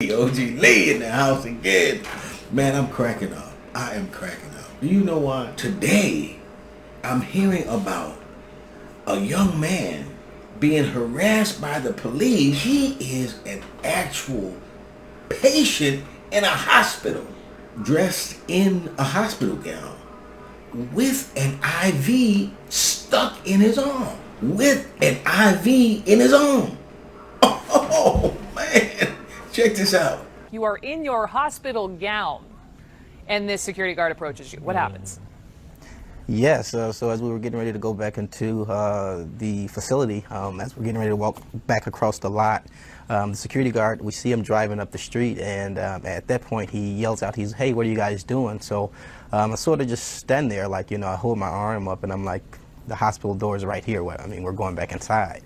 OG Lee in the house again. Man, I'm cracking up. I am cracking up. Do you know why? Today, I'm hearing about a young man being harassed by the police. He is an actual patient in a hospital, dressed in a hospital gown, with an IV stuck in his arm. With an IV in his arm. Oh, man. Check this out. You are in your hospital gown, and this security guard approaches you. What happens? Yes, so as we were getting ready to go back into the facility, as we're getting ready to walk back across the lot, the security guard, we see him driving up the street, and at that point he yells out, hey, what are you guys doing? So I sort of just stand there, like, you know, I hold my arm up and I'm like, the hospital door is right here. We're going back inside.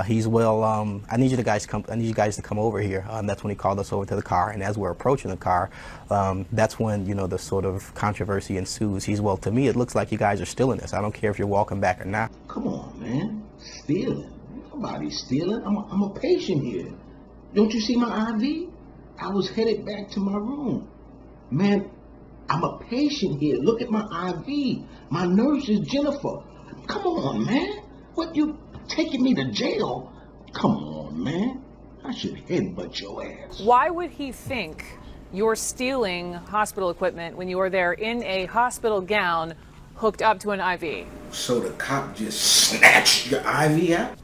He's, well, I need you guys to come over here. That's when he called us over to the car, and as we're approaching the car, that's when, you know, the sort of controversy ensues. He's, well, to me it looks like you guys are stealing this. I don't care if you're walking back or not. Come on, man. Stealing? Nobody's stealing. I'm a patient here. Don't you see my IV? I was headed back to my room. Man, I'm a patient here. Look at my IV. My nurse is Jennifer. Come on, man. What, you taking me to jail? Come on, man. I should headbutt your ass. Why would he think you're stealing hospital equipment when you are there in a hospital gown hooked up to an IV? So the cop just snatched your IV out?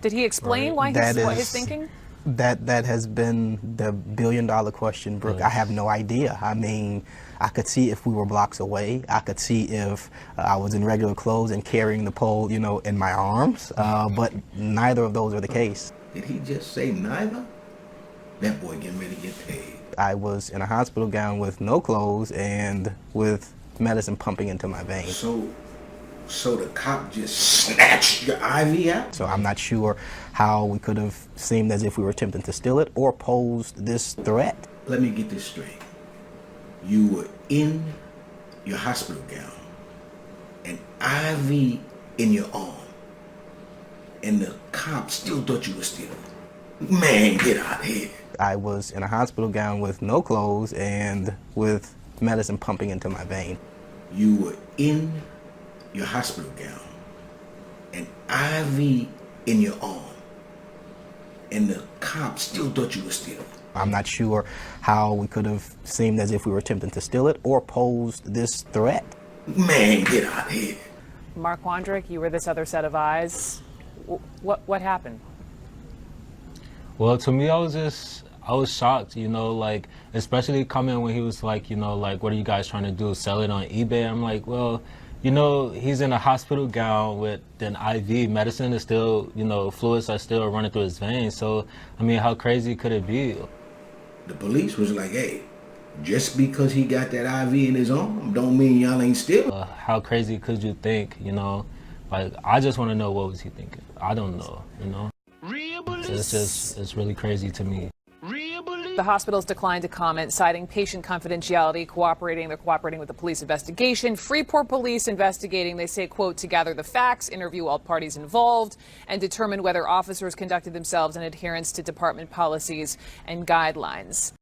Did he explain why his thinking? That has been the billion-dollar question, Brooke. I have no idea. I mean, I could see if we were blocks away. I could see if I was in regular clothes and carrying the pole, you know, in my arms. But neither of those are the case. Did he just say neither? That boy getting ready to get paid. I was in a hospital gown with no clothes and with medicine pumping into my veins. So the cop just snatched your IV out? So I'm not sure how we could have seemed as if we were attempting to steal it or posed this threat. Let me get this straight. You were in your hospital gown, an IV in your arm, and the cop still thought you were stealing. Man, get out of here. I was in a hospital gown with no clothes and with medicine pumping into my vein. You were in your hospital gown, an IV in your arm, and the cop still thought you were stealing. I'm not sure how we could have seemed as if we were attempting to steal it or posed this threat. Man, get out of here. Mark Wandrick, you were this other set of eyes. What happened? Well, to me, I was shocked, you know, like, especially coming when he was like, you know, like, what are you guys trying to do, sell it on eBay? I'm like, well, you know, he's in a hospital gown with an IV. Medicine is still, you know, fluids are still running through his veins. So, I mean, how crazy could it be? The police was like, hey, just because he got that IV in his arm don't mean y'all ain't stealing. How crazy could you think, you know? Like, I just want to know, what was he thinking? I don't know, you know? It's really crazy to me. The hospitals declined to comment, citing patient confidentiality, they're cooperating with the police investigation. Freeport Police investigating, they say, quote, to gather the facts, interview all parties involved, and determine whether officers conducted themselves in adherence to department policies and guidelines.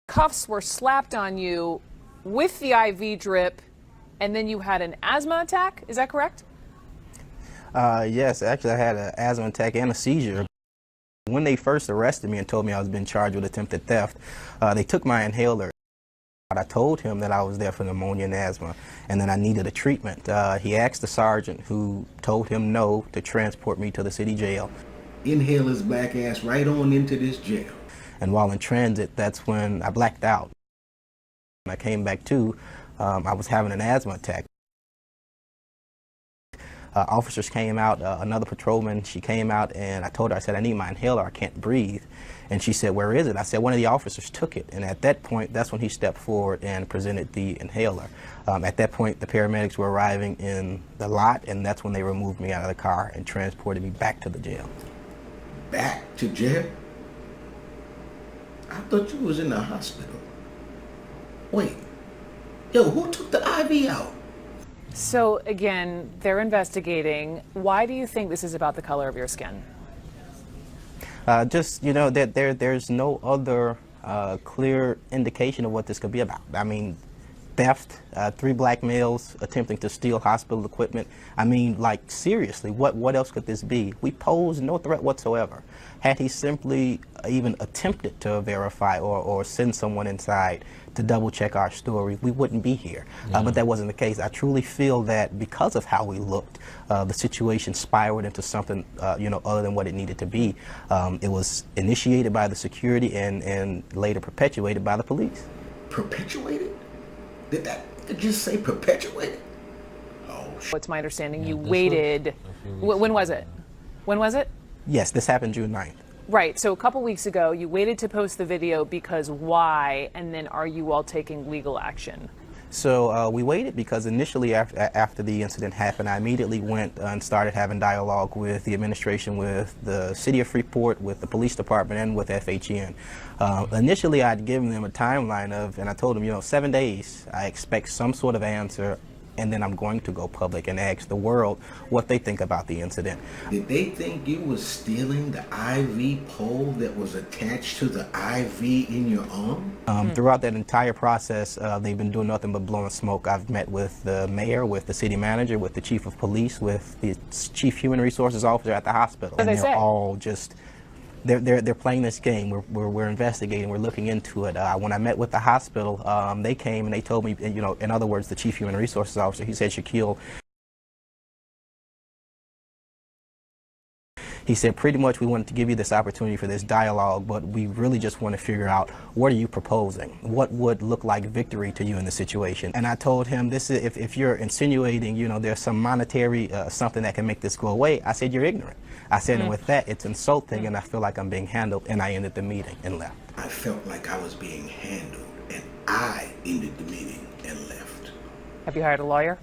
Cuffs were slapped on you with the IV drip, and then you had an asthma attack, is that correct? Yes, actually I had an asthma attack and a seizure. When they first arrested me and told me I was being charged with attempted theft, they took my inhaler. I told him that I was there for pneumonia and asthma and that I needed a treatment. He asked the sergeant, who told him no, to transport me to the city jail. Inhale his black ass right on into this jail. And while in transit, that's when I blacked out. When I came back to, I was having an asthma attack. Officers came out, another patrolman, she came out, and I told her, I said, I need my inhaler, I can't breathe. And she said, where is it? I said, one of the officers took it. And at that point, that's when he stepped forward and presented the inhaler. At that point, the paramedics were arriving in the lot, and that's when they removed me out of the car and transported me back to the jail. Back to jail? I thought you was in the hospital. Wait, yo, who took the IV out? So again, they're investigating. Why do you think this is about the color of your skin? Just, you know, that there's no other clear indication of what this could be about. I mean, theft, 3 black males attempting to steal hospital equipment. I mean, like, seriously, what else could this be? We pose no threat whatsoever. Had he simply even attempted to verify or send someone inside to double check our story, we wouldn't be here. But that wasn't the case. I truly feel that because of how we looked, the situation spiraled into something, you know, other than what it needed to be. It was initiated by the security and later perpetuated by the police. Perpetuated? Did that just say perpetuated? Oh, It's my understanding you waited. When was it? When was it? Yes, this happened June 9th. Right. So a couple weeks ago, you waited to post the video because why? And then are you all taking legal action? So we waited because initially after the incident happened, I immediately went and started having dialogue with the administration, with the city of Freeport, with the police department, and with FHN. Initially, I'd given them a timeline of, and I told them, you know, 7 days, I expect some sort of answer, and then I'm going to go public and ask the world what they think about the incident. Did they think you was stealing the IV pole that was attached to the IV in your arm? Throughout that entire process, they've been doing nothing but blowing smoke. I've met with the mayor, with the city manager, with the chief of police, with the chief human resources officer at the hospital. What do they say? They're all just, they're playing this game. We're investigating. We're looking into it. When I met with the hospital, they came and they told me, you know, in other words, the chief human resources officer, he said, Shaquille, he said, pretty much we wanted to give you this opportunity for this dialogue, but we really just want to figure out, what are you proposing? What would look like victory to you in the situation? And I told him, this is, if you're insinuating, you know, there's some monetary something that can make this go away, I said, you're ignorant. I said, and with that, it's insulting, and I feel like I'm being handled, and I ended the meeting and left. I felt like I was being handled, and I ended the meeting and left. Have you hired a lawyer?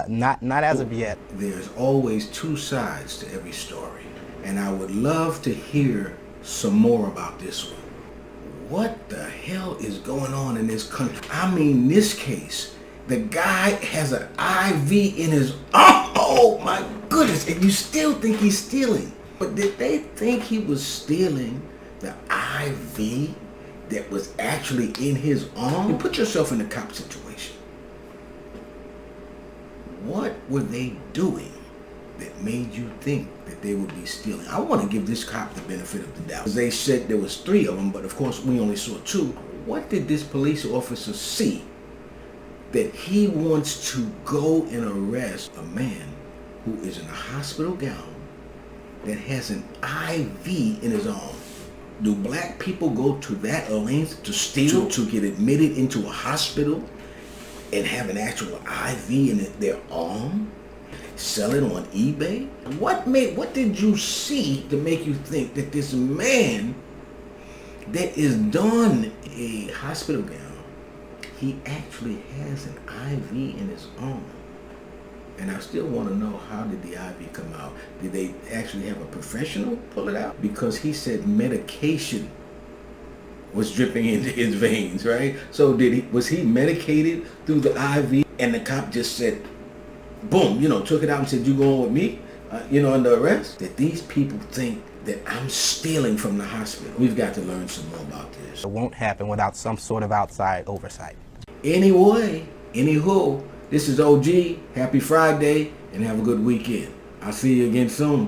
Not as of yet. There's always 2 sides to every story, and I would love to hear some more about this one. What the hell is going on in this country? I mean, this case, the guy has an IV in his arm. Oh my goodness, and you still think he's stealing. But did they think he was stealing the IV that was actually in his arm? Put yourself in the cop situation. What were they doing that made you think that they would be stealing? I want to give this cop the benefit of the doubt. They said there was 3 of them, but of course we only saw 2. What did this police officer see that he wants to go and arrest a man who is in a hospital gown that has an IV in his arm? Do black people go to that length to steal, to get admitted into a hospital and have an actual IV in their arm? Sell it on eBay? What did you see to make you think that this man that is donned a hospital gown, he actually has an IV in his arm? And I still want to know, how did the IV come out? Did they actually have a professional pull it out? Because he said medication was dripping into his veins, right? So was he medicated through the IV? And the cop just said, boom, you know, took it out and said, you going with me, you know, under arrest? That these people think that I'm stealing from the hospital. We've got to learn some more about this. It won't happen without some sort of outside oversight. Anyway, anywho, this is OG. Happy Friday and have a good weekend. I'll see you again soon.